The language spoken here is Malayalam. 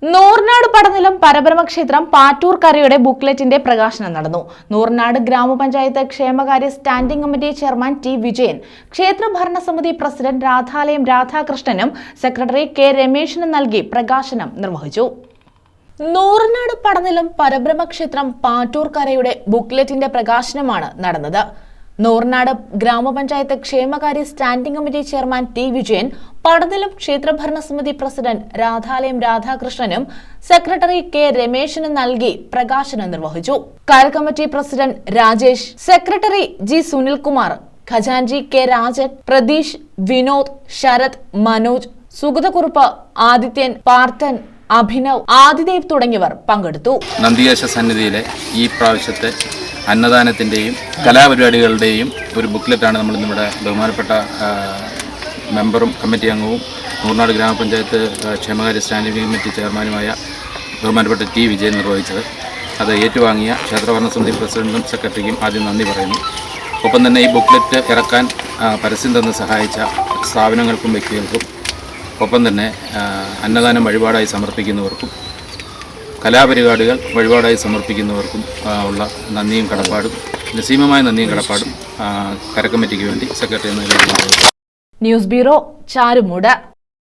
നൂർനാട് പടനിലം പരബ്രഹ്മക്ഷേത്രം പാറ്റൂർക്കരയുടെ ബുക്ക്ലെറ്റിന്റെ പ്രകാശനം നടന്നു. നൂർനാട് ഗ്രാമപഞ്ചായത്ത് ക്ഷേമകാര്യ standing committee chairman T Vijayan, ക്ഷേത്ര ഭരണസമിതി പ്രസിഡന്റ് രാധാലയം രാധാകൃഷ്ണനും സെക്രട്ടറി കെ രമേശിനും നൽകി പ്രകാശനം നിർവഹിച്ചു. നൂർനാട് പടനിലം പരബ്രഹ്മക്ഷേത്രം പാറ്റൂർക്കരയുടെ ബുക്ക്ലെറ്റിന്റെ പ്രകാശനമാണ് നടന്നത്. നൂർനാട് ഗ്രാമപഞ്ചായത്ത് ക്ഷേമകാര്യ standing committee chairman T Vijayan, Padanilam ക്ഷേത്രഭരണസമിതി പ്രസിഡന്റ് രാധാലയം രാധാകൃഷ്ണനും സെക്രട്ടറി കെ രമേശിനും നൽകി പ്രകാശനം നിർവഹിച്ചു. കരകമ്മിറ്റി president Rajesh, secretary G Sunilkumar, ഖജാൻജി കെ രാജൻ, പ്രതീഷ്, വിനോദ്, ശരത്, മനോജ്, സുഗതകുറുപ്പ്, ആദിത്യൻ, പാർത്ഥൻ, അഭിനവ്, ആദിദേവ് തുടങ്ങിയവർ പങ്കെടുത്തു. നന്ദികേശ സന്നിധിയിലെ ഈ പ്രാവശ്യത്തെ അന്നദാനത്തിൻ്റെയും കലാപരിപാടികളുടെയും ഒരു ബുക്ക്ലെറ്റാണ് നമ്മൾ നമ്മുടെ ബഹുമാനപ്പെട്ട മെമ്പറും കമ്മിറ്റി അംഗവും നൂർനാട് ഗ്രാമപഞ്ചായത്ത് ക്ഷേമകാര്യ സ്റ്റാൻഡിംഗ് കമ്മിറ്റി ചെയർമാനുമായ ബഹുമാനപ്പെട്ട ടി വിജയൻ നിർവഹിച്ചത്. അത് ഏറ്റുവാങ്ങിയ ക്ഷേത്രഭരണസമിതി പ്രസിഡന്റും സെക്രട്ടറിക്കും ആദ്യം നന്ദി പറയുന്നു. ഒപ്പം തന്നെ ഈ ബുക്ക്ലെറ്റ് ഇറക്കാൻ പരസ്യം തന്ന് സഹായിച്ച സ്ഥാപനങ്ങൾക്കും വ്യക്തികൾക്കും, ഒപ്പം തന്നെ അന്നദാനം വഴിപാടായി സമർപ്പിക്കുന്നവർക്കും കലാപരിപാടികൾ വഴിപാടായി സമർപ്പിക്കുന്നവർക്കും ഉള്ള നന്ദിയും കടപ്പാടും, നിസ്സീമമായ നന്ദിയും കടപ്പാടും കരകമ്മിറ്റിക്ക് വേണ്ടി സെക്രട്ടറി എന്ന നിലയിൽ. News bureau, Charummood.